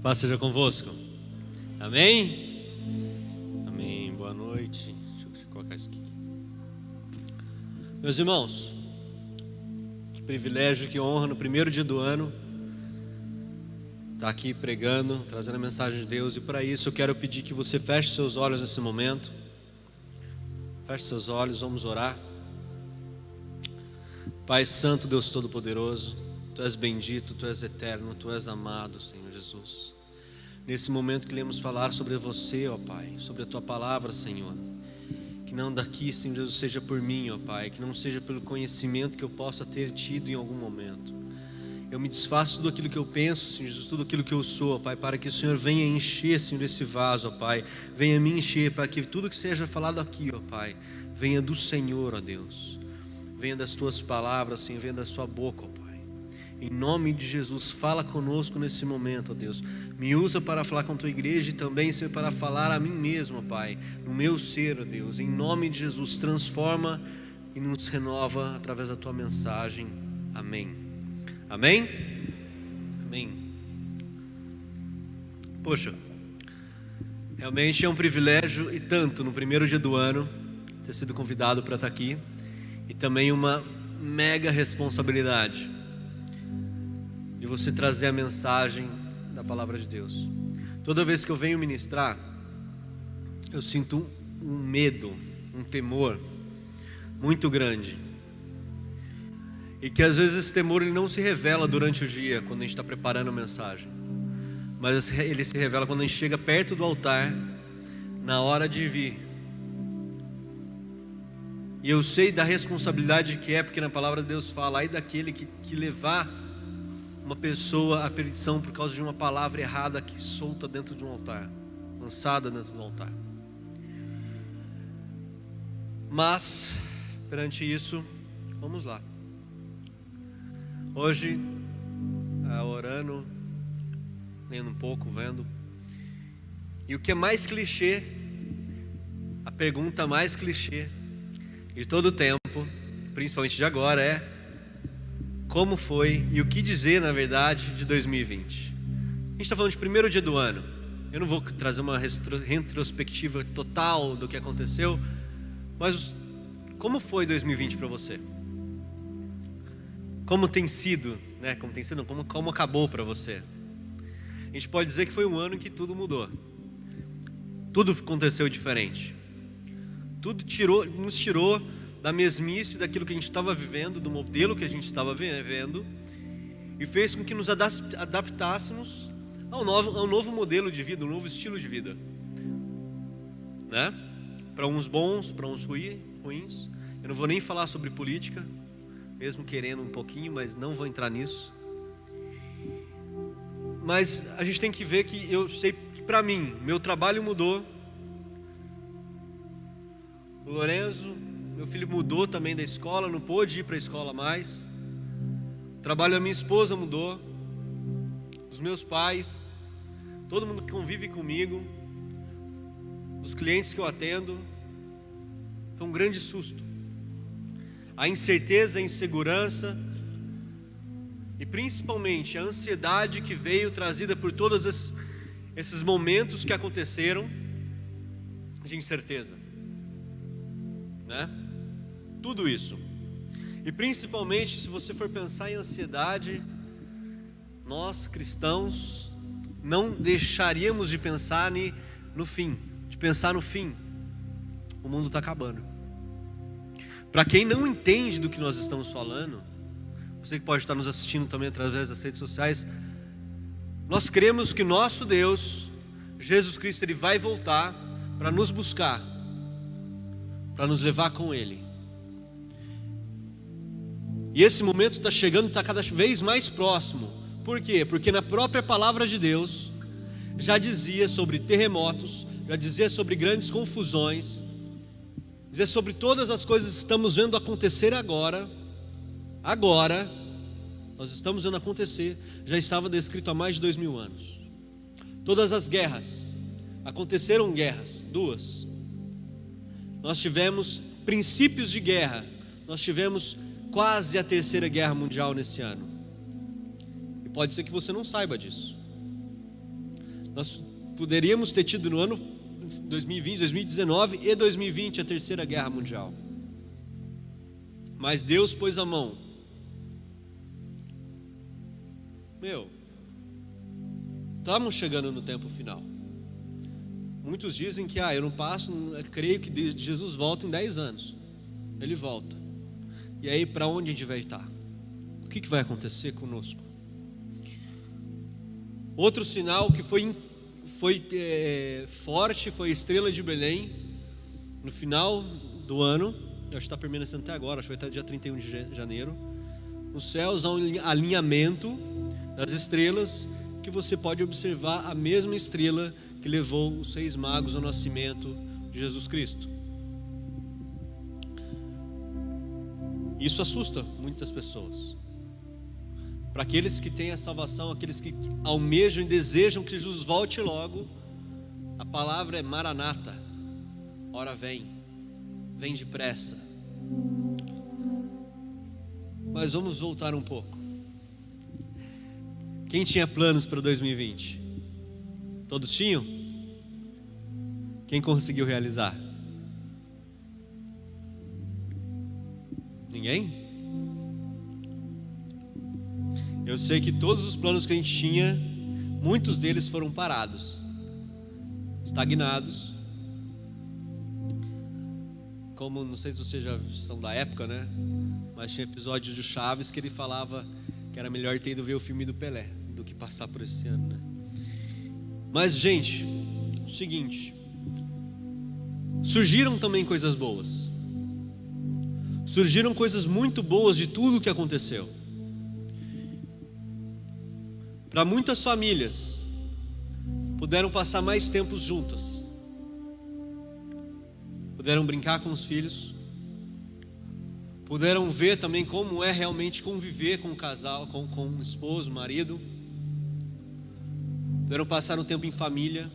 Paz seja convosco. Amém? Amém. Boa noite. Deixa eu colocar isso aqui. Meus irmãos, que privilégio, que honra no primeiro dia do ano estar aqui pregando, trazendo a mensagem de Deus. E para isso eu quero pedir que você feche seus olhos nesse momento. Feche seus olhos, vamos orar. Pai Santo, Deus Todo-Poderoso, Tu és bendito, Tu és eterno, Tu és amado, Senhor Jesus. Nesse momento queremos falar sobre você, ó Pai, sobre a Tua palavra, Senhor. Que não daqui, Senhor Jesus, seja por mim, ó Pai, que não seja pelo conhecimento que eu possa ter tido em algum momento. Eu me desfaço de tudo aquilo que eu penso, Senhor Jesus, tudo aquilo que eu sou, ó Pai, para que o Senhor venha encher, Senhor, esse vaso, ó Pai. Venha me encher, para que tudo que seja falado aqui, ó Pai, venha do Senhor, ó Deus. Venha das Tuas palavras, Senhor, venha da Sua boca, ó Pai. Em nome de Jesus, fala conosco nesse momento, ó Deus. Me usa para falar com a Tua igreja e também, Senhor, para falar a mim mesmo, ó Pai, no meu ser, ó Deus. Em nome de Jesus, transforma e nos renova através da Tua mensagem. Amém. Amém? Amém. Poxa, realmente é um privilégio e tanto no primeiro dia do ano ter sido convidado para estar aqui. E também uma mega responsabilidade de você trazer a mensagem da palavra de Deus. Toda vez que eu venho ministrar, eu sinto um medo, um temor muito grande. E que às vezes esse temor ele não se revela durante o dia, quando a gente está preparando a mensagem. Mas ele se revela quando a gente chega perto do altar, na hora de vir. E eu sei da responsabilidade que é, porque na palavra de Deus fala, aí daquele que levar uma pessoa à perdição por causa de uma palavra errada que solta dentro de um altar, lançada dentro do altar. Mas, perante isso, vamos lá. Hoje, orando, lendo um pouco, vendo. E o que é mais clichê, a pergunta mais clichê de todo o tempo, principalmente de agora, é como foi e o que dizer, na verdade, de 2020. A gente está falando de primeiro dia do ano. Eu não vou trazer uma retrospectiva total do que aconteceu, mas como foi 2020 para você? Como tem sido, né? Como acabou para você? A gente pode dizer que foi um ano em que tudo mudou. Tudo aconteceu diferente. Tudo nos tirou da mesmice daquilo que a gente estava vivendo, do modelo que a gente estava vivendo, e fez com que nos adaptássemos ao novo modelo de vida, um novo estilo de vida, né? Para uns bons, para uns ruins. Eu não vou nem falar sobre política, mesmo querendo um pouquinho, mas não vou entrar nisso. Mas a gente tem que ver que eu sei que para mim, meu trabalho mudou. O Lorenzo, meu filho, mudou também da escola, não pôde ir para a escola mais. O trabalho da minha esposa mudou. Os meus pais, todo mundo que convive comigo, os clientes que eu atendo. Foi um grande susto. A incerteza, a insegurança e principalmente a ansiedade que veio trazida por todos esses momentos que aconteceram de incerteza. Né? Tudo isso. E principalmente se você for pensar em ansiedade, nós cristãos não deixaríamos de pensar no fim. De pensar no fim. O mundo está acabando. Para quem não entende do que nós estamos falando, você que pode estar nos assistindo também através das redes sociais, nós cremos que nosso Deus, Jesus Cristo, Ele vai voltar para nos buscar, para nos levar com Ele. E esse momento está chegando, está cada vez mais próximo. Por quê? Porque na própria palavra de Deus já dizia sobre terremotos, já dizia sobre grandes confusões, dizia sobre todas as coisas que estamos vendo acontecer agora, nós estamos vendo acontecer, já estava descrito há mais de 2000 anos. Todas as guerras, aconteceram guerras, duas. Nós tivemos princípios de guerra, nós tivemos quase a terceira guerra mundial nesse ano. E pode ser que você não saiba disso. Nós poderíamos ter tido no ano 2020, 2019 e 2020 a Terceira Guerra Mundial. Mas Deus pôs a mão. Estamos chegando no tempo final. Muitos dizem que eu não passo, eu creio que Jesus volta em 10 anos. Ele volta. E aí, para onde a gente vai estar? O que vai acontecer conosco? Outro sinal que foi forte foi a estrela de Belém. No final do ano, acho que está permanecendo até agora, acho que vai até dia 31 de janeiro. Nos céus há um alinhamento das estrelas, que você pode observar a mesma estrela que levou os 6 magos ao nascimento de Jesus Cristo. Isso assusta muitas pessoas. Para aqueles que têm a salvação, aqueles que almejam e desejam que Jesus volte logo, a palavra é Maranata, ora vem depressa. Mas vamos voltar um pouco. Quem tinha planos para 2020? Todos tinham? Quem conseguiu realizar? Ninguém? Eu sei que todos os planos que a gente tinha, muitos deles foram parados, estagnados. Como, não sei se vocês já são da época, né? Mas tinha episódios de Chaves que ele falava que era melhor ter ido ver o filme do Pelé do que passar por esse ano, né? Mas, gente, o seguinte, surgiram também coisas boas. Surgiram coisas muito boas de tudo o que aconteceu. Para muitas famílias, puderam passar mais tempos juntas, puderam brincar com os filhos, puderam ver também como é realmente conviver com o casal, com o esposo, o marido, puderam passar um tempo em família,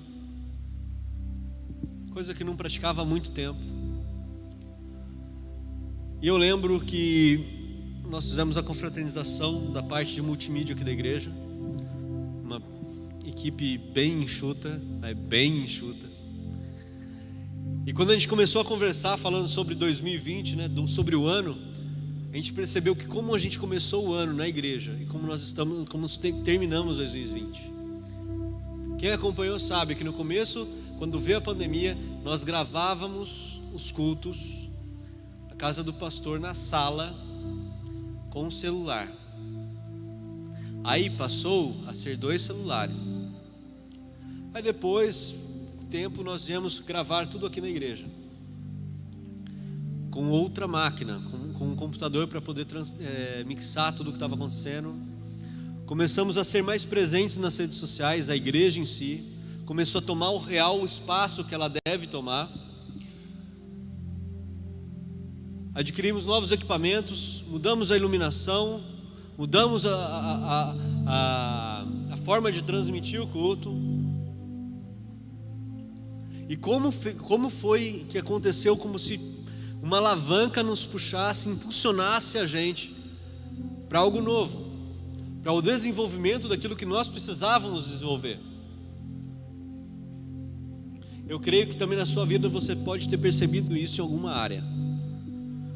coisa que não praticava há muito tempo. E eu lembro que nós fizemos a confraternização da parte de multimídia aqui da igreja, uma equipe bem enxuta, bem enxuta. E quando a gente começou a conversar falando sobre 2020, né, sobre o ano, a gente percebeu que como a gente começou o ano na igreja e como nós terminamos 2020. Quem acompanhou sabe que no começo, quando veio a pandemia, nós gravávamos os cultos na casa do pastor, na sala, com um celular. Aí passou a ser 2 celulares. Aí depois, com o tempo, nós viemos gravar tudo aqui na igreja, com outra máquina, com um computador para poder mixar tudo o que estava acontecendo. Começamos a ser mais presentes nas redes sociais, a igreja em si começou a tomar o real espaço que ela deve tomar. Adquirimos novos equipamentos, mudamos a iluminação, mudamos a forma de transmitir o culto. E como foi que aconteceu? Como se uma alavanca nos puxasse, impulsionasse a gente para algo novo, para o desenvolvimento daquilo que nós precisávamos desenvolver. Eu creio que também na sua vida você pode ter percebido isso em alguma área.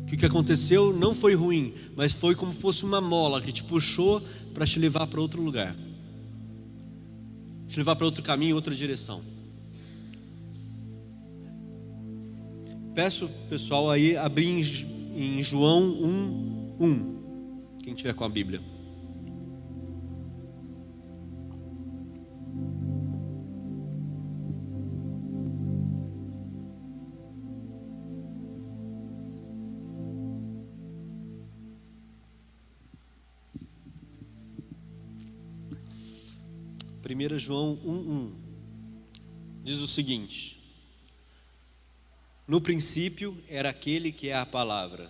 Que o que aconteceu não foi ruim, mas foi como fosse uma mola que te puxou para te levar para outro lugar, te levar para outro caminho, outra direção. Peço pessoal aí abrir em João 1:1, quem tiver com a Bíblia. João 1:1 diz o seguinte: no princípio era aquele que é a palavra,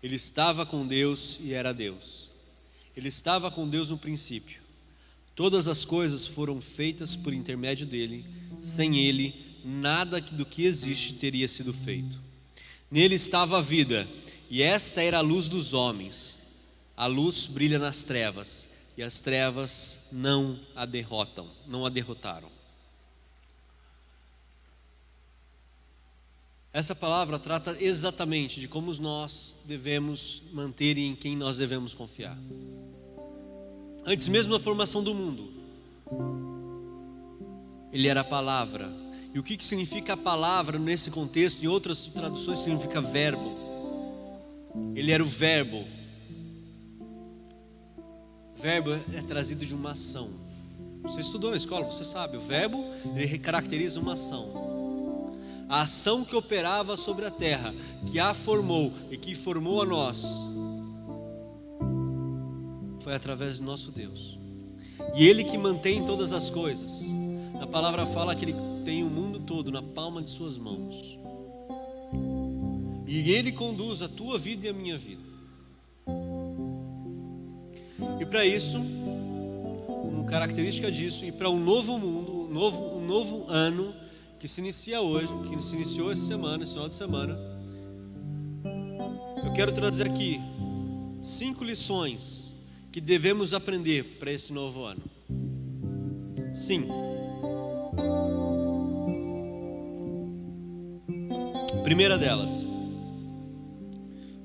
ele estava com Deus e era Deus, ele estava com Deus no princípio, todas as coisas foram feitas por intermédio dele, sem ele nada do que existe teria sido feito. Nele estava a vida, e esta era a luz dos homens. A luz brilha nas trevas, e as trevas não a derrotaram. Essa palavra trata exatamente de como nós devemos manter e em quem nós devemos confiar. Antes mesmo da formação do mundo, Ele era a palavra. E o que significa a palavra nesse contexto? Em outras traduções significa verbo. Ele era o verbo. Verbo é trazido de uma ação. Você estudou na escola, você sabe. O verbo, ele caracteriza uma ação. A ação que operava sobre a terra, que a formou e que formou a nós, foi através do nosso Deus. E Ele que mantém todas as coisas. A palavra fala que Ele tem o mundo todo na palma de suas mãos. E Ele conduz a tua vida e a minha vida. E para isso, uma característica disso, e para um novo mundo, um novo ano, que se inicia hoje, que se iniciou essa semana, esse final de semana, eu quero trazer aqui 5 lições que devemos aprender para esse novo ano. 5. Primeira delas,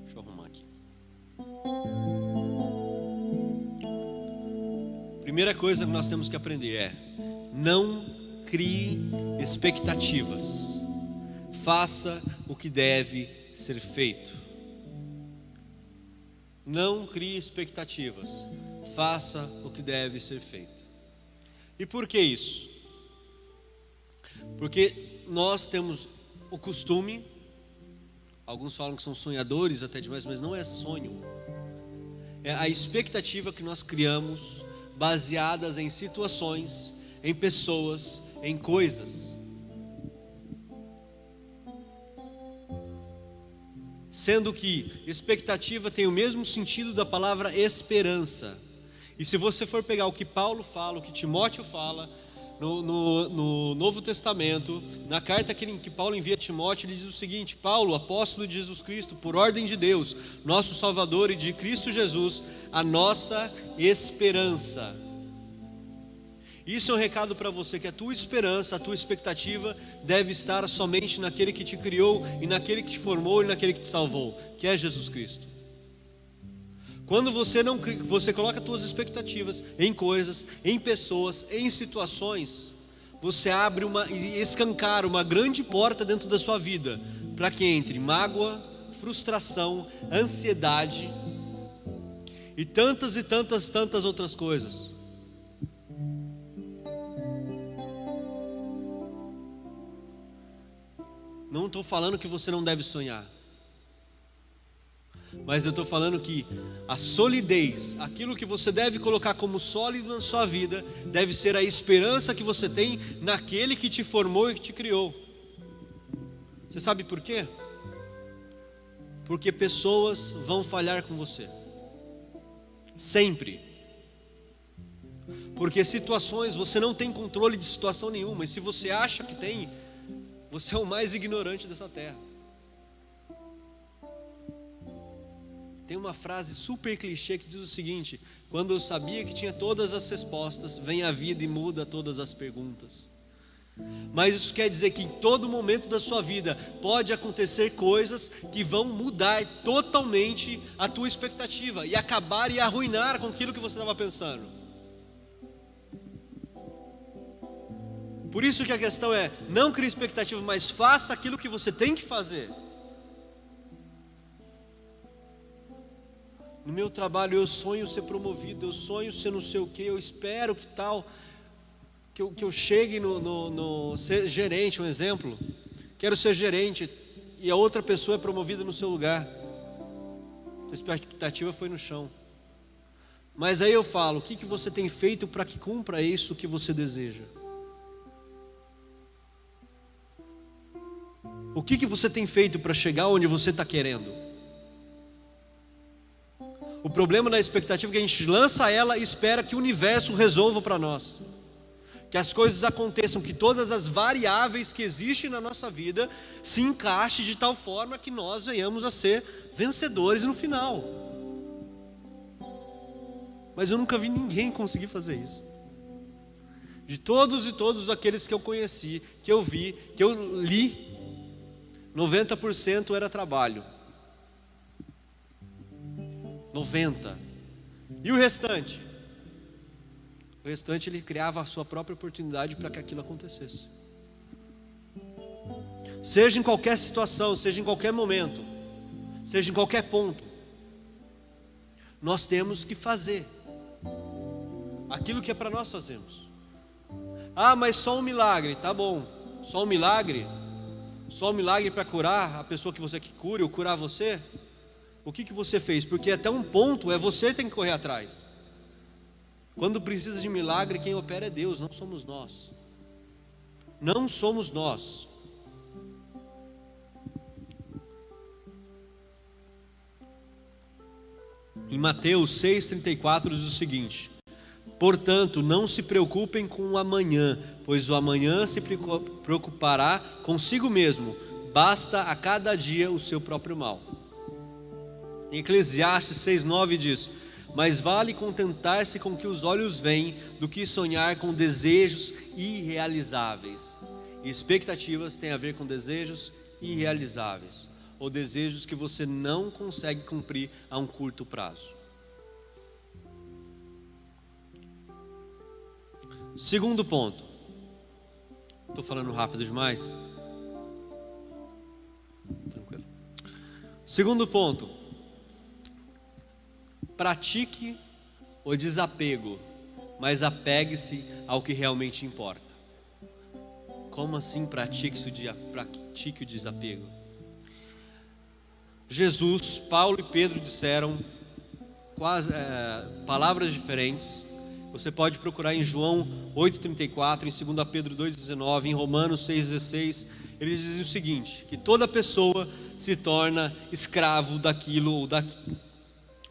deixa eu arrumar aqui. Primeira coisa que nós temos que aprender é: não crie expectativas. Faça o que deve ser feito. Não crie expectativas. Faça o que deve ser feito. E por que isso? Porque nós temos o costume, alguns falam que são sonhadores até demais, mas não é sonho. É a expectativa que nós criamos baseadas em situações, em pessoas, em coisas. Sendo que expectativa tem o mesmo sentido da palavra esperança. E se você for pegar o que Paulo fala, o que Timóteo fala, no Novo Testamento, na carta que Paulo envia a Timóteo, ele diz o seguinte: Paulo, apóstolo de Jesus Cristo, por ordem de Deus, nosso Salvador, e de Cristo Jesus, a nossa esperança. Isso é um recado para você, que a tua esperança, a tua expectativa deve estar somente naquele que te criou, e naquele que te formou, e naquele que te salvou, que é Jesus Cristo. Quando você coloca as tuas expectativas em coisas, em pessoas, em situações, você abre e escancara uma grande porta dentro da sua vida, para que entre mágoa, frustração, ansiedade e tantas outras coisas. Não estou falando que você não deve sonhar, mas eu estou falando que a solidez, aquilo que você deve colocar como sólido na sua vida, deve ser a esperança que você tem naquele que te formou e que te criou. Você sabe por quê? Porque pessoas vão falhar com você, sempre. Porque situações, você não tem controle de situação nenhuma, e se você acha que tem, você é o mais ignorante dessa terra. Tem uma frase super clichê que diz o seguinte: quando eu sabia que tinha todas as respostas, vem a vida e muda todas as perguntas. Mas isso quer dizer que em todo momento da sua vida pode acontecer coisas que vão mudar totalmente a tua expectativa e acabar e arruinar com aquilo que você estava pensando. Por isso que a questão é: não crie expectativa, mas faça aquilo que você tem que fazer. No meu trabalho eu sonho ser promovido, eu sonho ser não sei o que, eu espero que tal, que eu chegue no ser gerente, um exemplo. Quero ser gerente e a outra pessoa é promovida no seu lugar. A expectativa foi no chão. Mas aí eu falo: o que você tem feito para que cumpra isso que você deseja? O que você tem feito para chegar onde você está querendo? O problema da expectativa é que a gente lança ela e espera que o universo resolva para nós, que as coisas aconteçam, que todas as variáveis que existem na nossa vida se encaixem de tal forma que nós venhamos a ser vencedores no final. Mas eu nunca vi ninguém conseguir fazer isso. De todos e todos aqueles que eu conheci, que eu vi, que eu li, 90% era trabalho. 90%. E o restante? O restante ele criava a sua própria oportunidade para que aquilo acontecesse. Seja em qualquer situação, seja em qualquer momento, seja em qualquer ponto, nós temos que fazer aquilo que é para nós fazermos. Ah, mas só um milagre, tá bom. Só um milagre? Só um milagre para curar a pessoa que você quer que cure ou curar você? O que você fez? Porque até um ponto é você que tem que correr atrás. Quando precisa de milagre, quem opera é Deus, não somos nós. Não somos nós. Em Mateus 6,34 diz o seguinte: portanto, não se preocupem com o amanhã, pois o amanhã se preocupará consigo mesmo, basta a cada dia o seu próprio mal. Em Eclesiastes 6,9 diz: mas vale contentar-se com o que os olhos veem, do que sonhar com desejos irrealizáveis. E expectativas têm a ver com desejos irrealizáveis, ou desejos que você não consegue cumprir a um curto prazo. Segundo ponto. Estou falando rápido demais? Tranquilo. Segundo ponto. Pratique o desapego, mas apegue-se ao que realmente importa. Como assim pratique o desapego? Jesus, Paulo e Pedro disseram palavras diferentes. Você pode procurar em João 8,34, em 2 Pedro 2,19, em Romanos 6,16. Eles dizem o seguinte: que toda pessoa se torna escravo daquilo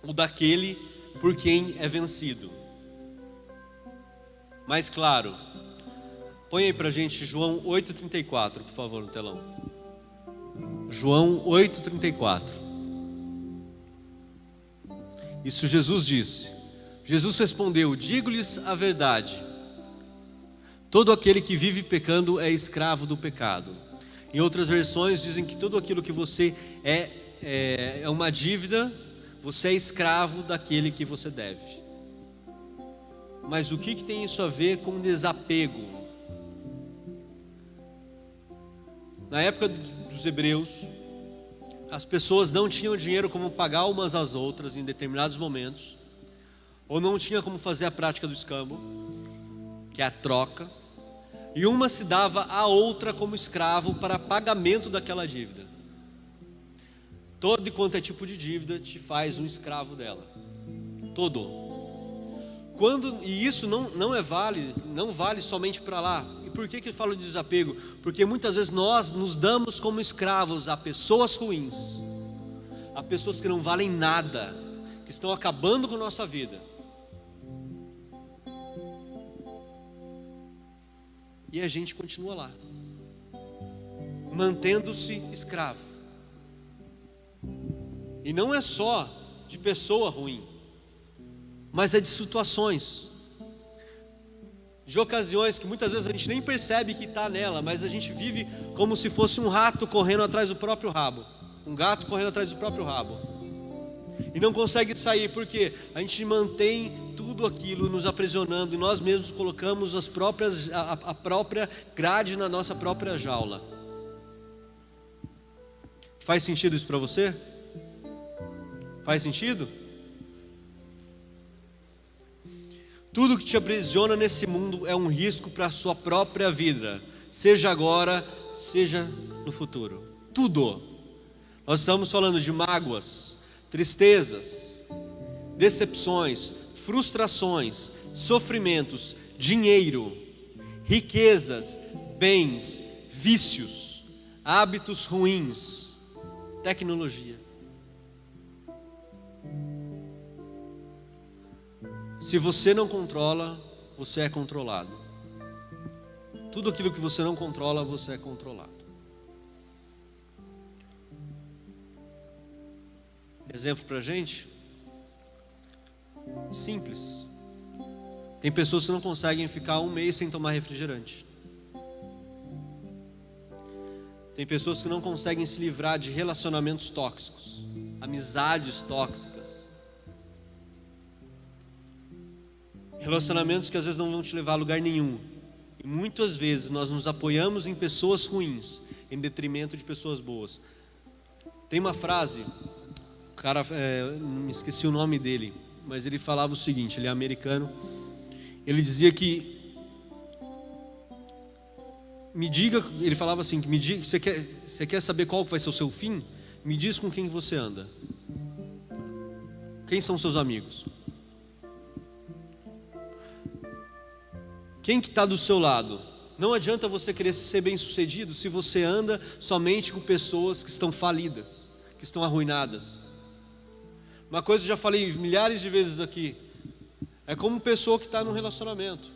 ou daquele por quem é vencido. Mais claro, põe aí pra gente João 8,34, por favor, no telão. João 8,34. Isso Jesus disse. Jesus respondeu: digo-lhes a verdade, todo aquele que vive pecando é escravo do pecado. Em outras versões dizem que tudo aquilo que você é uma dívida, você é escravo daquele que você deve. Mas o que tem isso a ver com desapego? Na época dos hebreus, as pessoas não tinham dinheiro como pagar umas às outras em determinados momentos, ou não tinha como fazer a prática do escambo, que é a troca, e uma se dava à outra como escravo para pagamento daquela dívida. Todo e quanto é tipo de dívida te faz um escravo dela. Todo. E isso não vale somente para lá. E por que eu falo de desapego? Porque muitas vezes nós nos damos como escravos a pessoas ruins, a pessoas que não valem nada, que estão acabando com a nossa vida. E a gente continua lá, mantendo-se escravo. E não é só de pessoa ruim, mas é de situações, de ocasiões que muitas vezes a gente nem percebe que está nela, mas a gente vive como se fosse um rato correndo atrás do próprio rabo, um gato correndo atrás do próprio rabo, e não consegue sair, porque a gente mantém tudo aquilo nos aprisionando, e nós mesmos colocamos a própria grade na nossa própria jaula. Faz sentido isso para você? Faz sentido? Tudo que te aprisiona nesse mundo é um risco para a sua própria vida, seja agora, seja no futuro. Tudo. Nós estamos falando de mágoas, tristezas, decepções, frustrações, sofrimentos, dinheiro, riquezas, bens, vícios, hábitos ruins, tecnologia. Se você não controla, você é controlado. Tudo aquilo que você não controla, você é controlado. Exemplo pra gente? Simples. Tem pessoas que não conseguem ficar um mês sem tomar refrigerante. Tem pessoas que não conseguem se livrar de relacionamentos tóxicos, amizades tóxicas. Relacionamentos que às vezes não vão te levar a lugar nenhum. E muitas vezes nós nos apoiamos em pessoas ruins, em detrimento de pessoas boas. Tem uma frase, o cara, me esqueci o nome dele, mas ele falava o seguinte, ele é americano. Ele dizia que ele falava assim, me diga, você quer saber qual vai ser o seu fim? Me diz com quem você anda. Quem são seus amigos? Quem que está do seu lado? Não adianta você querer ser bem sucedido se você anda somente com pessoas que estão falidas, que estão arruinadas. Uma coisa que eu já falei milhares de vezes aqui, é como pessoa que está num relacionamento.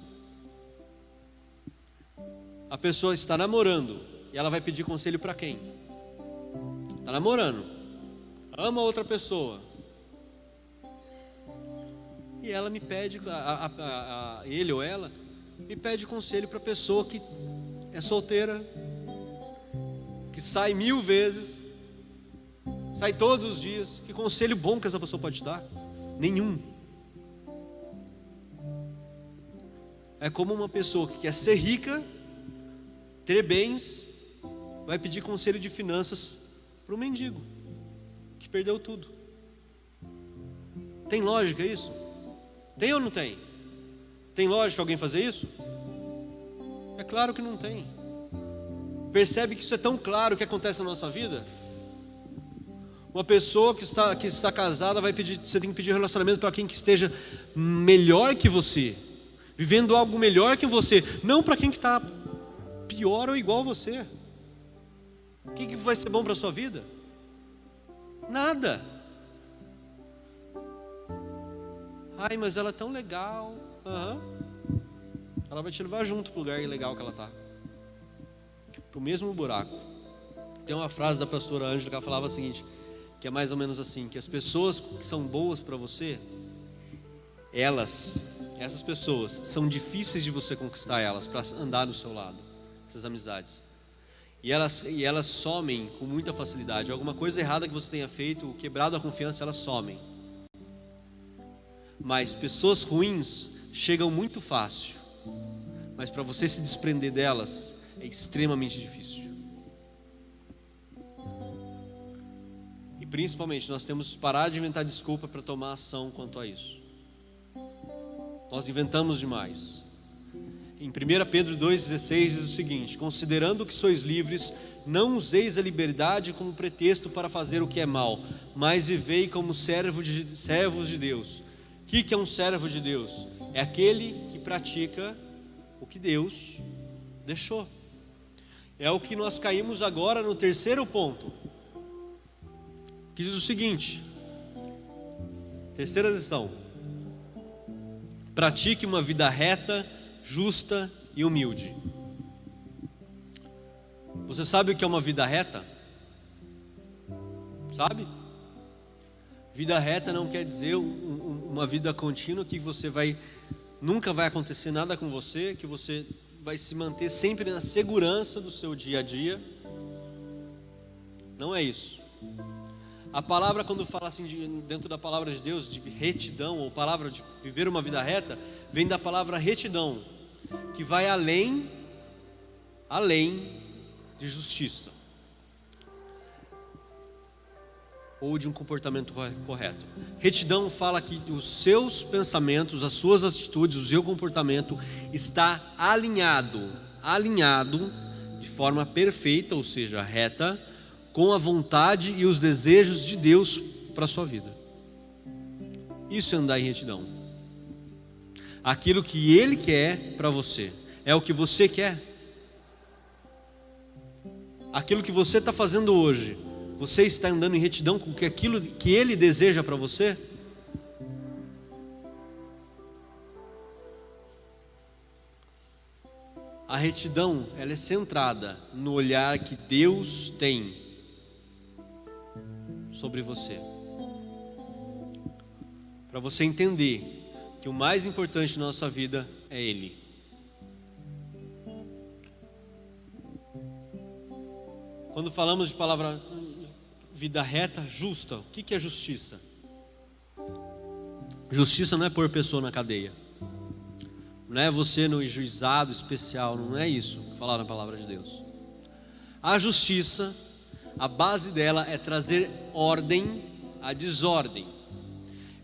A pessoa está namorando e ela vai pedir conselho para quem? Está namorando, ama outra pessoa. E ela me pede, ele ou ela, me pede conselho para a pessoa que é solteira, que sai 1000 vezes, sai todos os dias. Que conselho bom que essa pessoa pode te dar? Nenhum. É como uma pessoa que quer ser rica, ter bens, vai pedir conselho de finanças para um mendigo que perdeu tudo. Tem lógica isso? Tem ou não tem? Tem lógica alguém fazer isso? É claro que não tem. Percebe que isso é tão claro que acontece na nossa vida? Uma pessoa que está casada você tem que pedir relacionamento para quem que esteja melhor que você, vivendo algo melhor que você, não para quem que está pior ou igual a você. O que vai ser bom para a sua vida? Nada. Ai, mas ela é tão legal. Ela vai te levar junto para o lugar legal que ela está, para o mesmo buraco. Tem uma frase da pastora Ângela que ela falava o seguinte, que é mais ou menos assim, que as pessoas que são boas para você, essas pessoas são difíceis de você conquistar elas, para andar do seu lado, essas amizades. E elas somem com muita facilidade. Alguma coisa errada que você tenha feito, quebrado a confiança, elas somem. Mas pessoas ruins chegam muito fácil, mas para você se desprender delas é extremamente difícil. E principalmente nós temos que parar de inventar desculpa para tomar ação quanto a isso. Nós inventamos demais. Em 1 Pedro 2,16 diz o seguinte: considerando que sois livres, não useis a liberdade como pretexto para fazer o que é mal, mas vivei como servos de Deus. O que é um servo de Deus? É aquele que pratica o que Deus deixou. É o que nós caímos agora no terceiro ponto, que diz o seguinte, terceira lição: pratique uma vida reta, justa e humilde. Você sabe o que é uma vida reta? Sabe? Vida reta não quer dizer uma vida contínua que nunca vai acontecer nada com você, que você vai se manter sempre na segurança do seu dia a dia. Não é isso. A palavra, quando fala assim, dentro da palavra de Deus, de retidão, ou palavra de viver uma vida reta, vem da palavra retidão, que vai além de justiça, ou de um comportamento correto. Retidão fala que os seus pensamentos, as suas atitudes, o seu comportamento está alinhado de forma perfeita, ou seja, reta, com a vontade e os desejos de Deus para a sua vida. Isso é andar em retidão. Aquilo que Ele quer para você é o que você quer. Aquilo que você está fazendo hoje, você está andando em retidão com aquilo que Ele deseja para você? A retidão, ela é centrada no olhar que Deus tem sobre você. para você entender que o mais importante na nossa vida é Ele. Quando falamos de palavra vida reta, justa, o que é justiça? Justiça não é pôr pessoa na cadeia, não é você no juizado especial, não é isso que falar na palavra de Deus. A justiça, a base dela é trazer ordem à desordem,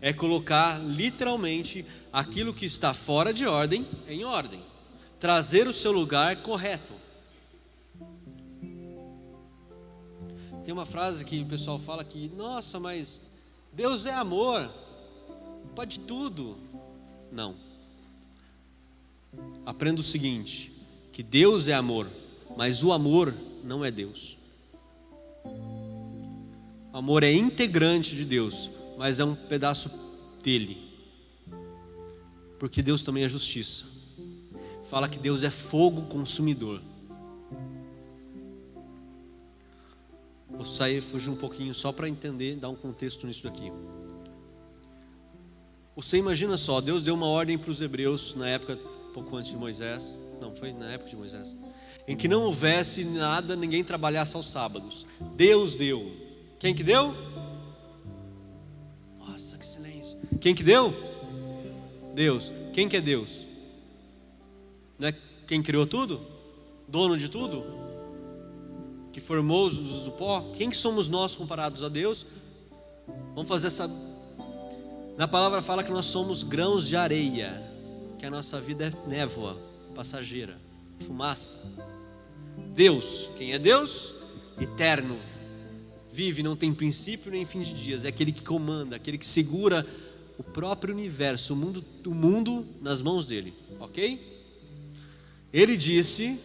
é colocar literalmente aquilo que está fora de ordem em ordem, trazer o seu lugar correto. Tem uma frase que o pessoal fala que, nossa, mas Deus é amor, pode tudo. Não. Aprenda o seguinte, que Deus é amor, mas o amor não é Deus. O amor é integrante de Deus, mas é um pedaço dele. Porque Deus também é justiça. Fala que Deus é fogo consumidor. Vou fugir um pouquinho só para entender, dar um contexto nisso daqui. Você imagina só, Deus deu uma ordem para os hebreus na época, pouco antes de Moisés, não, foi na época de Moisés, em que não houvesse nada, ninguém trabalhasse aos sábados. Deus deu. Quem que deu? Nossa, que silêncio. Quem que deu? Deus. Quem que é Deus? Não é quem criou tudo? Dono de tudo? Que formou os do pó? Quem que somos nós comparados a Deus? Vamos fazer essa... Na palavra fala que nós somos grãos de areia, que a nossa vida é névoa, passageira, fumaça. Deus, quem é Deus? Eterno, vive, não tem princípio nem fim de dias, é aquele que comanda, aquele que segura o próprio universo, o mundo nas mãos dele, ok? Ele disse,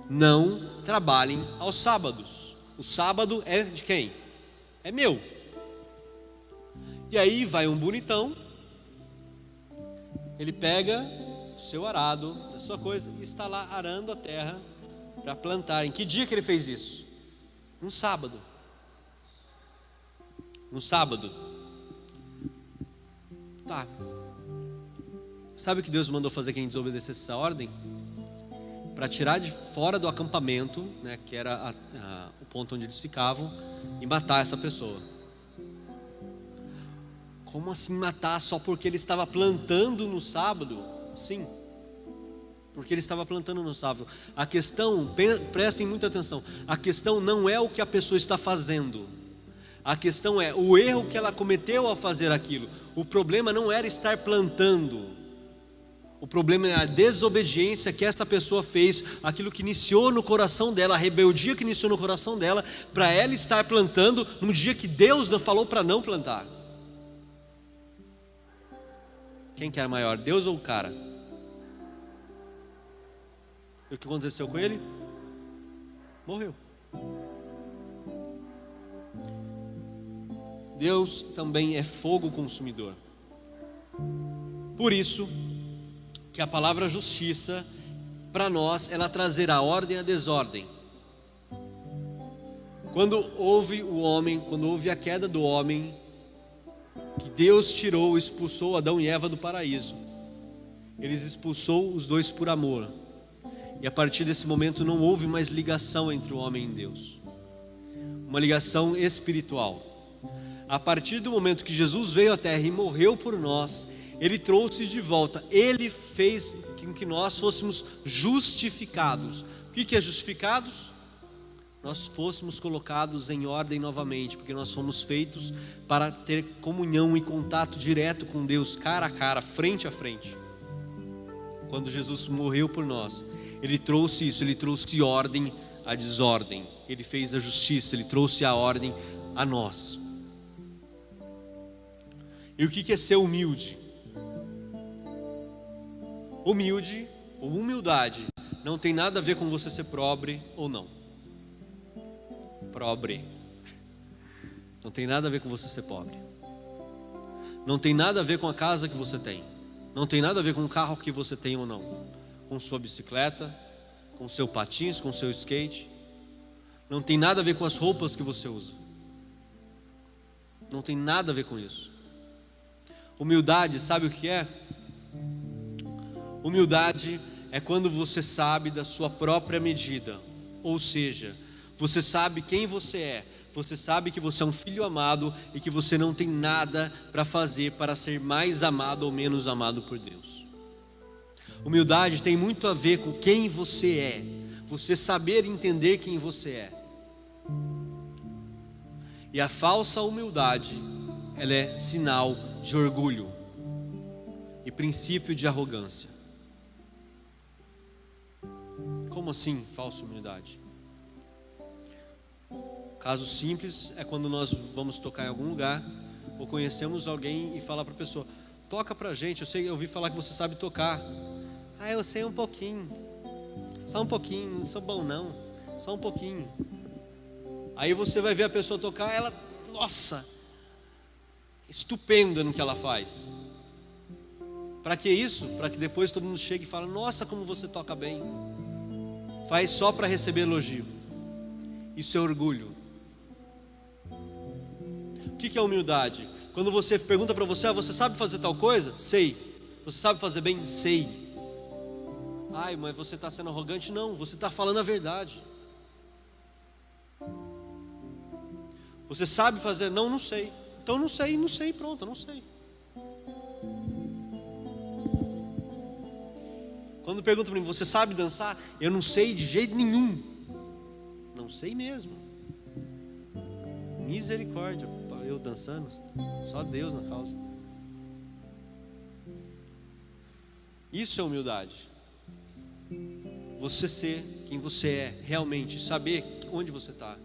não trabalhem aos sábados. O sábado é de quem? É meu. E aí vai um bonitão, ele pega o seu arado, a sua coisa, e está lá arando a terra para plantar. Em que dia que ele fez isso? Um sábado. Um sábado. Tá. Sabe o que Deus mandou fazer quem desobedecesse essa ordem? Para tirar de fora do acampamento, né, que era o ponto onde eles ficavam, e matar essa pessoa. Como assim matar só porque ele estava plantando no sábado? Sim, porque ele estava plantando no sábado. A questão, prestem muita atenção, a questão não é o que a pessoa está fazendo, a questão é o erro que ela cometeu ao fazer aquilo. O problema não era estar plantando, o problema é a desobediência que essa pessoa fez, aquilo que iniciou no coração dela, a rebeldia que iniciou no coração dela, para ela estar plantando num dia que Deus não falou para não plantar. Quem que era maior, Deus ou o cara? E o que aconteceu com ele? Morreu. Deus também é fogo consumidor. Por isso que a palavra justiça, para nós, ela trazerá ordem à desordem. Quando houve a queda do homem, que Deus tirou, expulsou Adão e Eva do paraíso, Ele expulsou os dois por amor, e a partir desse momento não houve mais ligação entre o homem e Deus, uma ligação espiritual. A partir do momento que Jesus veio à terra e morreu por nós, Ele trouxe de volta, Ele fez com que nós fôssemos justificados. O que é justificados? Nós fôssemos colocados em ordem novamente, porque nós fomos feitos para ter comunhão e contato direto com Deus, cara a cara, frente a frente. Quando Jesus morreu por nós, Ele trouxe isso, Ele trouxe ordem à desordem, Ele fez a justiça, Ele trouxe a ordem a nós. E o que é ser humilde? Humilde ou humildade não tem nada a ver com você ser pobre ou não. Pobre. Não tem nada a ver com você ser pobre. Não tem nada a ver com a casa que você tem. Não tem nada a ver com o carro que você tem ou não. Com sua bicicleta, com seu patins, com seu skate. Não tem nada a ver com as roupas que você usa. Não tem nada a ver com isso. Humildade, sabe o que é? Humildade é quando você sabe da sua própria medida. Ou seja, você sabe quem você é. Você sabe que você é um filho amado e que você não tem nada para fazer para ser mais amado ou menos amado por Deus. Humildade tem muito a ver com quem você é. Você saber entender quem você é. E a falsa humildade, ela é sinal de orgulho e princípio de arrogância. Como assim, falsa humildade? Caso simples é quando nós vamos tocar em algum lugar ou conhecemos alguém e falar para a pessoa: toca pra gente, eu ouvi falar que você sabe tocar. Ah, eu sei um pouquinho. Só um pouquinho, não sou bom não. Só um pouquinho. Aí você vai ver a pessoa tocar, ela, nossa, estupenda no que ela faz. Para que isso? Para que depois todo mundo chegue e fale: nossa, como você toca bem. Faz só para receber elogio. Isso é orgulho. O que é humildade? Quando você pergunta para você: você sabe fazer tal coisa? Sei. Você sabe fazer bem? Sei. Ai, mas você está sendo arrogante? Não, você está falando a verdade. Você sabe fazer? Não, não sei. Então não sei, pronto, não sei. Quando pergunta para mim: você sabe dançar? Eu não sei de jeito nenhum. Não sei mesmo. Misericórdia, eu dançando, só Deus na causa. Isso é humildade. Você ser quem você é realmente, saber onde você está.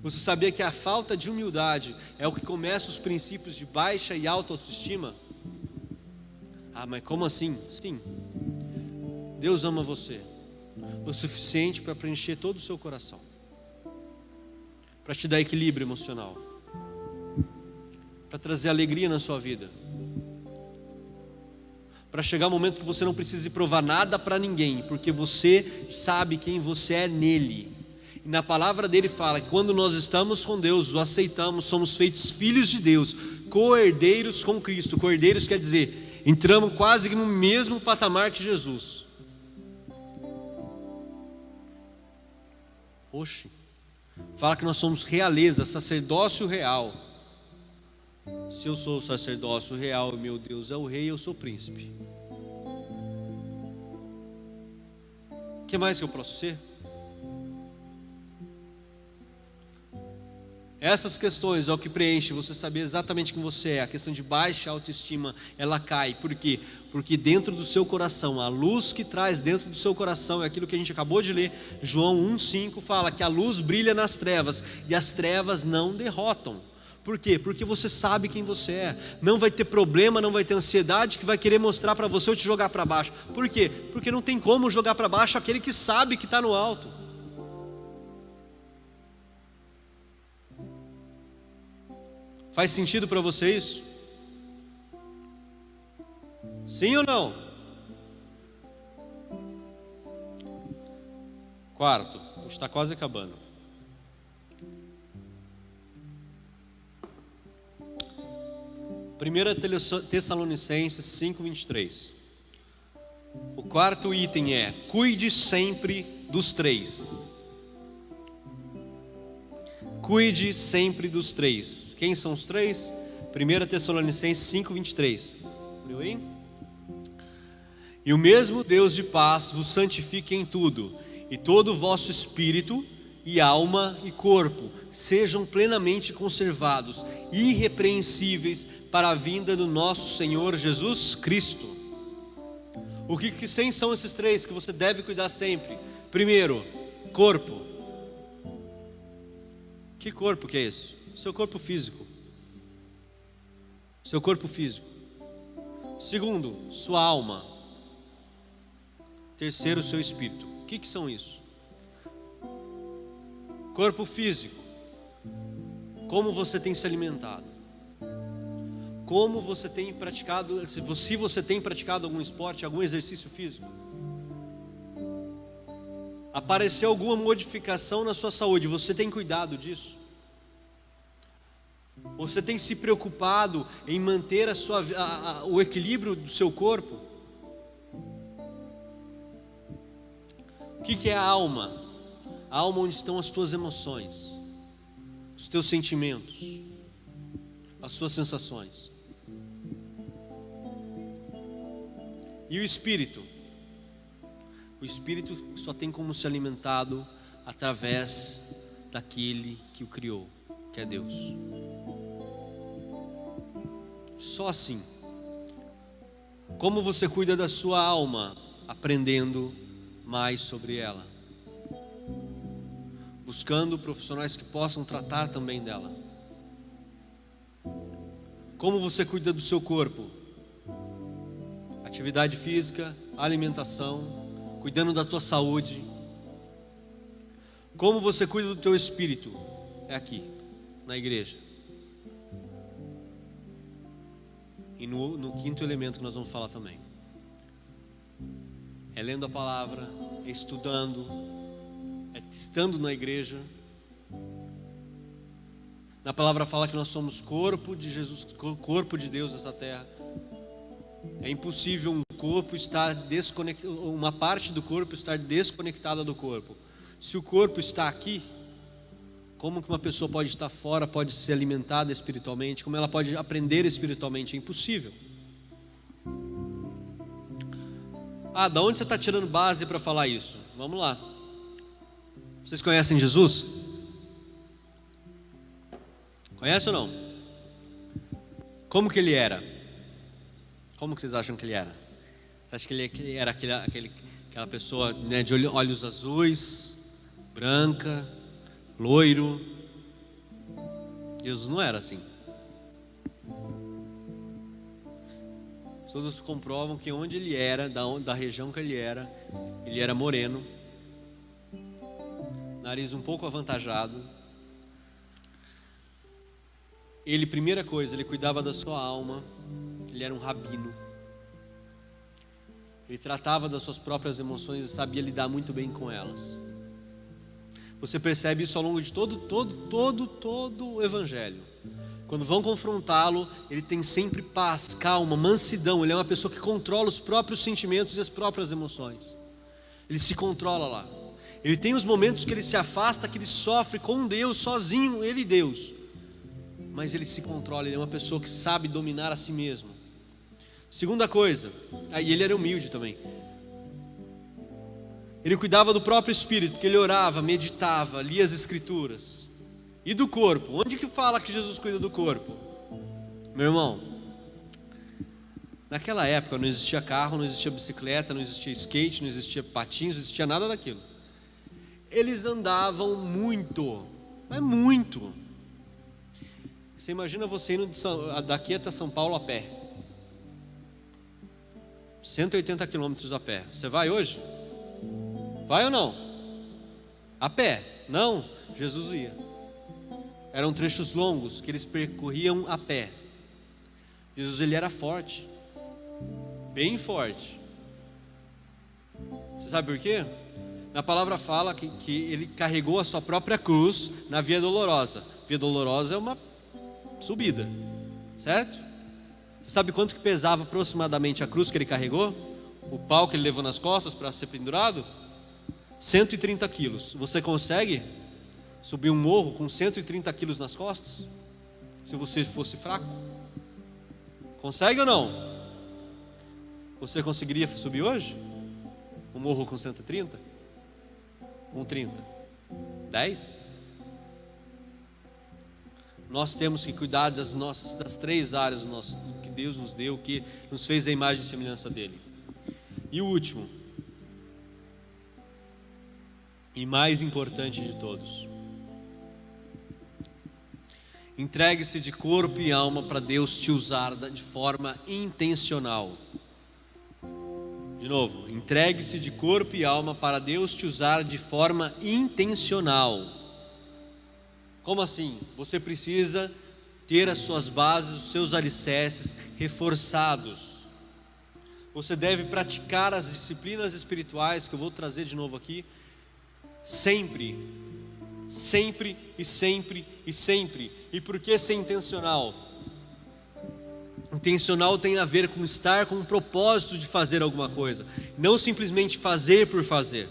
Você saber que a falta de humildade é o que começa os princípios de baixa e alta autoestima. Ah, mas como assim? Sim, Deus ama você o suficiente para preencher todo o seu coração, para te dar equilíbrio emocional, para trazer alegria na sua vida, para chegar um momento que você não precise provar nada para ninguém, porque você sabe quem você é nele. E na palavra dele fala que quando nós estamos com Deus, o aceitamos, somos feitos filhos de Deus, co-herdeiros com Cristo. Co-herdeiros quer dizer, entramos quase que no mesmo patamar que Jesus. Oxe, fala que nós somos realeza, sacerdócio real. Se eu sou o sacerdócio real e meu Deus é o rei, eu sou príncipe. O que mais que eu posso ser? Essas questões é o que preenche você saber exatamente quem você é. A questão de baixa autoestima, ela cai. Por quê? Porque dentro do seu coração, a luz que traz dentro do seu coração é aquilo que a gente acabou de ler. João 1,5 fala que a luz brilha nas trevas e as trevas não derrotam. Por quê? Porque você sabe quem você é. Não vai ter problema, não vai ter ansiedade que vai querer mostrar para você ou te jogar para baixo. Por quê? Porque não tem como jogar para baixo aquele que sabe que está no alto. Faz sentido para você isso? Sim ou não? Quarto, a gente está quase acabando. Primeira Tessalonicenses 5:23. O quarto item é: cuide sempre dos três. Cuide sempre dos três. Quem são os três? 1 Tessalonicenses 5:23. Abriu aí? E o mesmo Deus de paz vos santifique em tudo, e todo o vosso espírito, e alma e corpo sejam plenamente conservados, irrepreensíveis para a vinda do nosso Senhor Jesus Cristo. O que são esses três que você deve cuidar sempre? Primeiro, corpo. Que corpo que é esse? Seu corpo físico. Seu corpo físico. Segundo, sua alma. Terceiro, seu espírito. O que são isso? Corpo físico. Como você tem se alimentado? Como você tem praticado, se você tem praticado algum esporte, algum exercício físico? Apareceu alguma modificação na sua saúde, você tem cuidado disso? Você tem se preocupado em manter o equilíbrio do seu corpo? O que é a alma? A alma onde estão as tuas emoções, os teus sentimentos, as suas sensações. E o espírito? O espírito só tem como se alimentado através daquele que o criou, que é Deus. Só assim. Como você cuida da sua alma? Aprendendo mais sobre ela, buscando profissionais que possam tratar também dela. Como você cuida do seu corpo? Atividade física, alimentação, cuidando da tua saúde. Como você cuida do teu espírito? É aqui, na igreja. E no quinto elemento que nós vamos falar também. É lendo a palavra, é estudando, é estando na igreja. Na palavra fala que nós somos corpo de Jesus, corpo de Deus nessa terra. É impossível um corpo estar desconectado, uma parte do corpo estar desconectada do corpo. Se o corpo está aqui, como que uma pessoa pode estar fora, pode ser alimentada espiritualmente? Como ela pode aprender espiritualmente? É impossível. Da onde você está tirando base para falar isso? Vamos lá. Vocês conhecem Jesus? Conhece ou não? Como que ele era? Como que vocês acham que ele era? Você acha que ele era aquela pessoa, né, de olhos azuis, branca, loiro? Jesus não era assim. Todos comprovam que onde ele era, da região que ele era moreno, nariz um pouco avantajado. Ele, primeira coisa, ele cuidava da sua alma, ele era um rabino. Ele tratava das suas próprias emoções e sabia lidar muito bem com elas. Você percebe isso ao longo de todo o evangelho. Quando vão confrontá-lo, ele tem sempre paz, calma, mansidão. Ele é uma pessoa que controla os próprios sentimentos e as próprias emoções. Ele se controla lá. Ele tem os momentos que ele se afasta, que ele sofre com Deus, sozinho, ele e Deus. Mas ele se controla, ele é uma pessoa que sabe dominar a si mesmo. Segunda coisa, e ele era humilde também. Ele cuidava do próprio espírito, porque ele orava, meditava, lia as escrituras. E do corpo? Onde que fala que Jesus cuida do corpo? Meu irmão, naquela época não existia carro, não existia bicicleta, não existia skate, não existia patins, não existia nada daquilo. Eles andavam muito, mas muito. Você imagina você indo daqui até São Paulo a pé. 180 quilômetros a pé. Você vai hoje? Vai ou não? A pé? Não, Jesus ia. Eram trechos longos que eles percorriam a pé. Jesus, ele era forte, bem forte. Você sabe por quê? Na palavra fala que ele carregou a sua própria cruz na Via Dolorosa. Via Dolorosa é uma subida, certo? Você sabe quanto que pesava aproximadamente a cruz que ele carregou? O pau que ele levou nas costas para ser pendurado? 130 quilos. Você consegue subir um morro com 130 quilos nas costas? Se você fosse fraco? Consegue ou não? Você conseguiria subir hoje? Um morro com 130? Com 30? 10? Nós temos que cuidar das três áreas que Deus nos deu, que nos fez a imagem e semelhança dele. E o último, e mais importante de todos: entregue-se de corpo e alma para Deus te usar de forma intencional. De novo, entregue-se de corpo e alma para Deus te usar de forma intencional. Como assim? Você precisa ter as suas bases, os seus alicerces reforçados. Você deve praticar as disciplinas espirituais, que eu vou trazer de novo aqui, sempre Sempre e sempre e sempre. E por que ser intencional? Intencional tem a ver com estar com um propósito de fazer alguma coisa, não simplesmente fazer por fazer.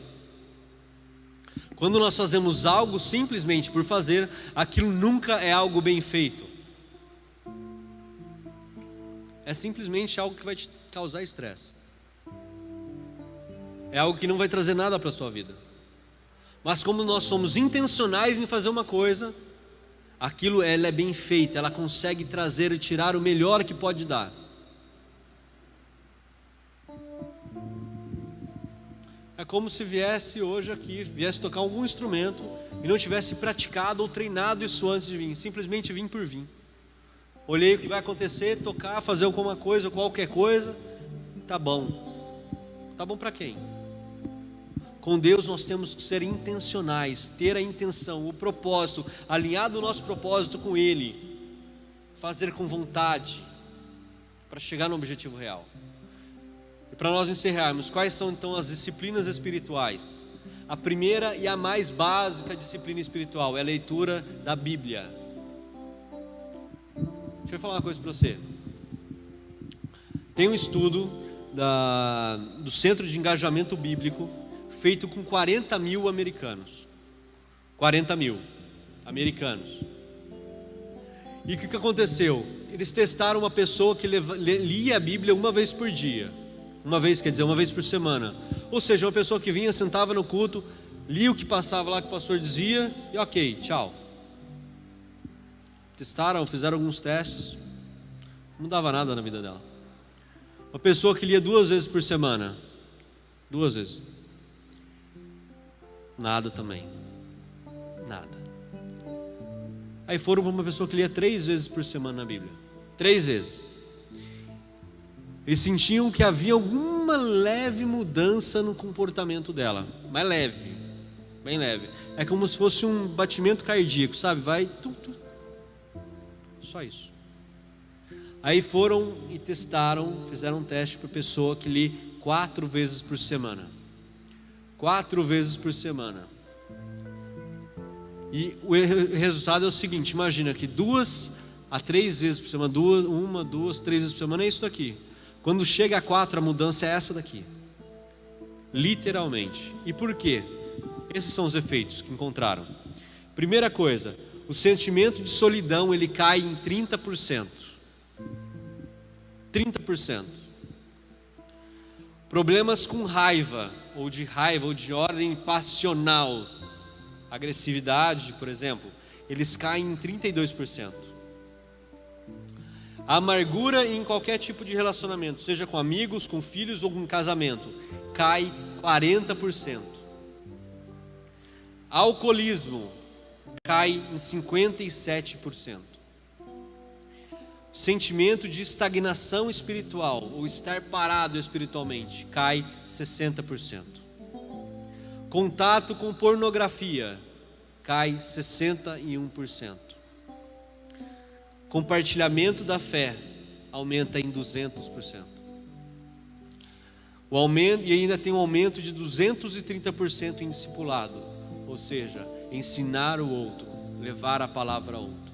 Quando nós fazemos algo simplesmente por fazer, aquilo nunca é algo bem feito. É simplesmente algo que vai te causar estresse. É algo que não vai trazer nada para a sua vida. Mas como nós somos intencionais em fazer uma coisa, aquilo ela é bem feita, ela consegue trazer e tirar o melhor que pode dar. É como se viesse hoje aqui, viesse tocar algum instrumento e não tivesse praticado ou treinado isso antes de vir, simplesmente vim por vir. Olhei o que vai acontecer, tocar, fazer alguma coisa, qualquer coisa, tá bom. Tá bom para quem? Com Deus nós temos que ser intencionais, ter a intenção, o propósito, alinhado o nosso propósito com Ele, fazer com vontade, para chegar no objetivo real. E para nós encerrarmos, quais são então as disciplinas espirituais? A primeira e a mais básica disciplina espiritual é a leitura da Bíblia. Deixa eu falar uma coisa para você. Tem um estudo do Centro de Engajamento Bíblico, feito com 40 mil americanos. 40 mil americanos. E o que aconteceu? Eles testaram uma pessoa que lia a Bíblia uma vez por dia. Uma vez por semana. Ou seja, uma pessoa que vinha, sentava no culto, lia o que passava lá que o pastor dizia e ok, tchau. Testaram, fizeram alguns testes, não dava nada na vida dela. Uma pessoa que lia 2 vezes por semana, 2 vezes, nada também, nada. Aí foram para uma pessoa que lia 3 vezes por semana na Bíblia, 3 vezes. Eles sentiam que havia alguma leve mudança no comportamento dela, mas leve, bem leve. É como se fosse um batimento cardíaco, sabe? Vai, só isso. Aí foram e testaram, fizeram um teste para a pessoa que lê 4 vezes por semana. 4 vezes por semana. E o resultado é o seguinte: imagina que 2 a 3 vezes por semana, 1, 2, 3 vezes por semana é isso daqui. Quando chega a 4, a mudança é essa daqui. Literalmente. E por quê? Esses são os efeitos que encontraram. Primeira coisa, o sentimento de solidão ele cai em 30%. 30%. Problemas com raiva ou de ordem passional, agressividade, por exemplo, eles caem em 32%. A amargura em qualquer tipo de relacionamento, seja com amigos, com filhos ou com casamento, cai 40%. Alcoolismo cai em 57%. Sentimento de estagnação espiritual ou estar parado espiritualmente cai 60%. Contato com pornografia cai 61%. Compartilhamento da fé aumenta em 200%. O aumento, e ainda tem um aumento de 230% em discipulado, ou seja, ensinar o outro, levar a palavra ao outro.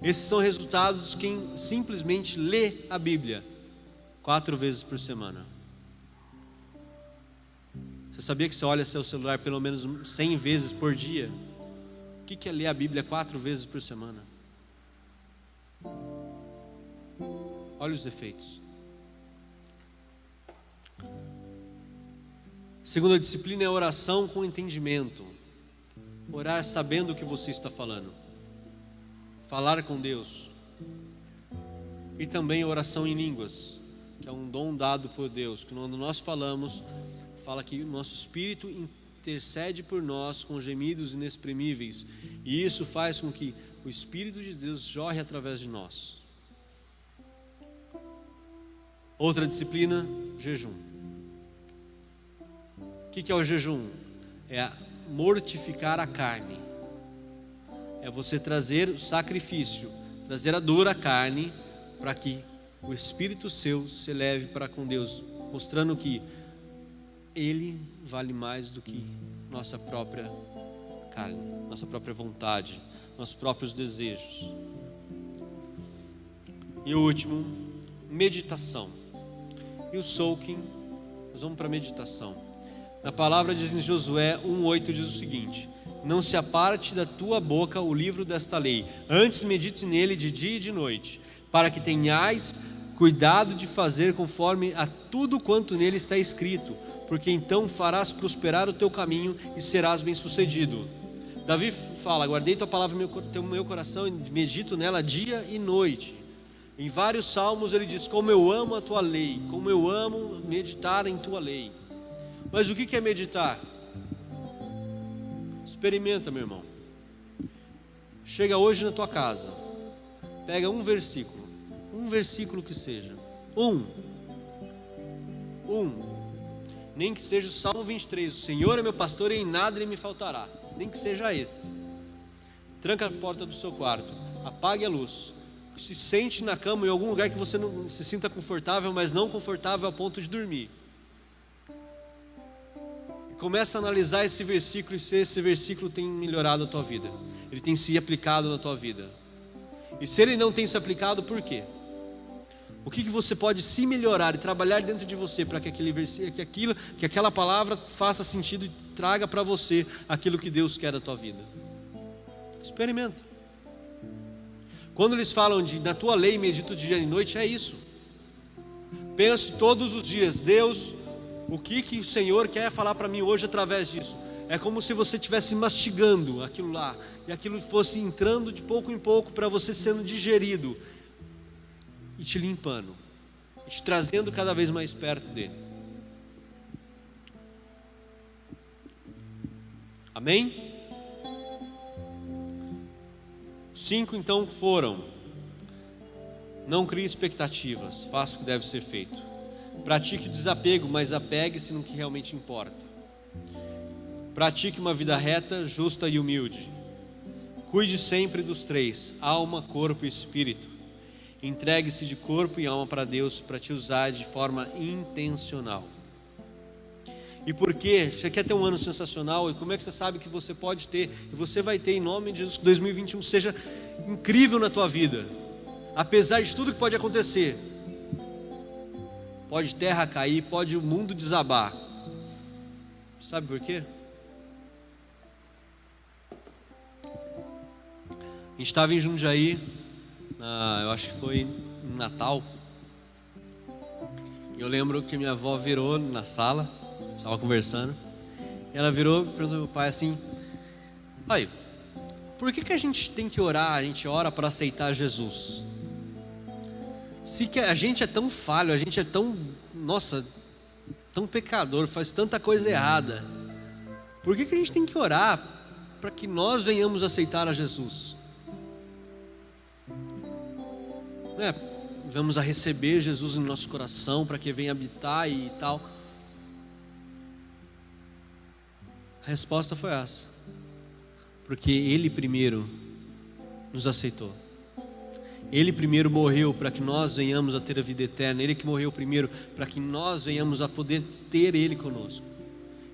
Esses são resultados de quem simplesmente lê a Bíblia 4 vezes por semana. Você sabia que você olha seu celular pelo menos 100 vezes por dia? O que é ler a Bíblia 4 vezes por semana? Olha os efeitos. Segunda disciplina é oração com entendimento. Orar sabendo o que você está falando. Falar com Deus. E também oração em línguas, que é um dom dado por Deus, que quando nós falamos, fala que o nosso espírito intercede por nós com gemidos inexprimíveis, e isso faz com que o Espírito de Deus jorre através de nós. Outra disciplina, jejum. O que é o jejum? É mortificar a carne. É você trazer o sacrifício, trazer a dor à carne, para que o Espírito seu se eleve para com Deus, mostrando que Ele vale mais do que nossa própria carne, nossa própria vontade, nossos próprios desejos. E o último, meditação. E o soaking, nós vamos para a meditação. Na palavra diz em Josué 1:8, diz o seguinte: não se aparte da tua boca o livro desta lei, antes medite nele de dia e de noite, para que tenhais cuidado de fazer conforme a tudo quanto nele está escrito, porque então farás prosperar o teu caminho e serás bem-sucedido. Davi fala: guardei tua palavra no meu coração e medito nela dia e noite. Em vários salmos ele diz: como eu amo a tua lei, como eu amo meditar em tua lei. Mas o que é meditar? Experimenta, meu irmão. Chega hoje na tua casa, pega um versículo que seja, nem que seja o Salmo 23, o Senhor é meu pastor e em nada ele me faltará, nem que seja esse. Tranca a porta do seu quarto, apague a luz, se sente na cama em algum lugar que você não se sinta confortável, mas não confortável a ponto de dormir. Começa a analisar esse versículo e se esse versículo tem melhorado a tua vida, ele tem se aplicado na tua vida. E se ele não tem se aplicado, por quê? O que você pode se melhorar e trabalhar dentro de você para que aquela palavra faça sentido e traga para você aquilo que Deus quer da tua vida? Experimenta. Quando eles falam de na tua lei medito dia e noite, é isso. Pense todos os dias: Deus, o que o Senhor quer falar para mim hoje através disso? É como se você estivesse mastigando aquilo lá, e aquilo fosse entrando de pouco em pouco para você sendo digerido, e te limpando, e te trazendo cada vez mais perto dele. Amém? 5 então foram: não crie expectativas, faça o que deve ser feito. Pratique o desapego, mas apegue-se no que realmente importa. Pratique uma vida reta, justa e humilde. Cuide sempre dos 3, alma, corpo e espírito. Entregue-se de corpo e alma para Deus, para te usar de forma intencional. E por quê? Você quer ter um ano sensacional? E como é que você sabe que você pode ter? E você vai ter, em nome de Jesus, que 2021 seja incrível na tua vida. Apesar de tudo que pode acontecer. Pode terra cair, pode o mundo desabar. Sabe por quê? A gente estava em Jundiaí, eu acho que foi no Natal. E eu lembro que minha avó virou na sala, estava conversando, e ela virou e perguntou ao meu pai assim: "Pai, por que a gente tem que orar? A gente ora para aceitar Jesus. Se que a gente é tão falho, a gente é tão, tão pecador, faz tanta coisa errada. Por que a gente tem que orar para que nós venhamos aceitar a Jesus? Vamos a receber Jesus em nosso coração para que venha habitar e tal." A resposta foi essa: porque Ele primeiro nos aceitou. Ele primeiro morreu para que nós venhamos a ter a vida eterna. Ele que morreu primeiro para que nós venhamos a poder ter Ele conosco.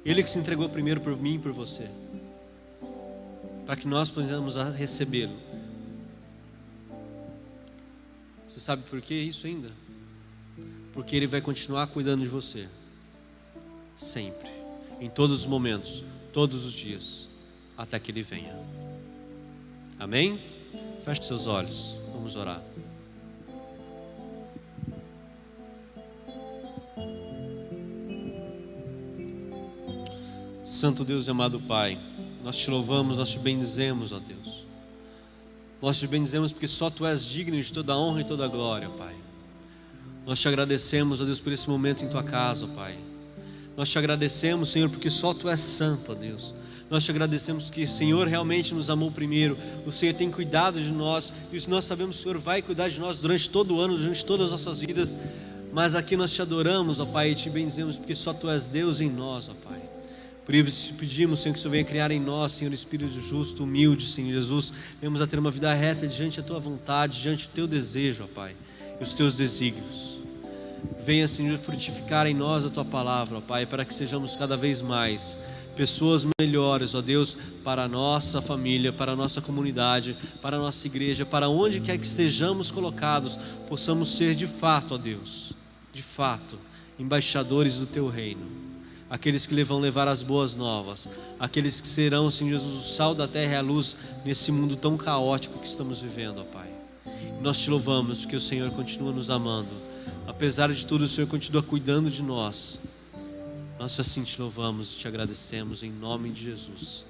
Ele que se entregou primeiro por mim e por você, para que nós possamos recebê-lo. Você sabe por que isso ainda? Porque Ele vai continuar cuidando de você, sempre, em todos os momentos, todos os dias, até que Ele venha. Amém? Feche seus olhos, vamos orar. Santo Deus e amado Pai, nós te louvamos, nós te bendizemos, ó Deus. Nós te bendizemos porque só Tu és digno de toda a honra e toda a glória, Pai. Nós te agradecemos, ó Deus, por esse momento em Tua casa, ó Pai. Nós te agradecemos, Senhor, porque só Tu és santo, ó Deus. Nós te agradecemos que o Senhor realmente nos amou primeiro. O Senhor tem cuidado de nós. E nós sabemos que o Senhor vai cuidar de nós durante todo o ano, durante todas as nossas vidas. Mas aqui nós te adoramos, ó Pai, e te bendizemos porque só Tu és Deus em nós, ó Pai. Por isso te pedimos, Senhor, que o Senhor venha criar em nós, Senhor, espírito justo, humilde, Senhor Jesus. Venhamos a ter uma vida reta diante da Tua vontade, diante do Teu desejo, ó Pai, e os Teus desígnios. Venha, Senhor, frutificar em nós a Tua palavra, ó Pai, para que sejamos cada vez mais pessoas melhores, ó Deus, para a nossa família, para a nossa comunidade, para a nossa igreja, para onde quer que estejamos colocados, possamos ser de fato, ó Deus, de fato, embaixadores do Teu reino, aqueles que vão levar as boas novas, aqueles que serão, Senhor Jesus, o sal da terra e a luz nesse mundo tão caótico que estamos vivendo, ó Pai. Nós Te louvamos porque o Senhor continua nos amando, apesar de tudo o Senhor continua cuidando de nós. Nós assim Te louvamos e Te agradecemos em nome de Jesus.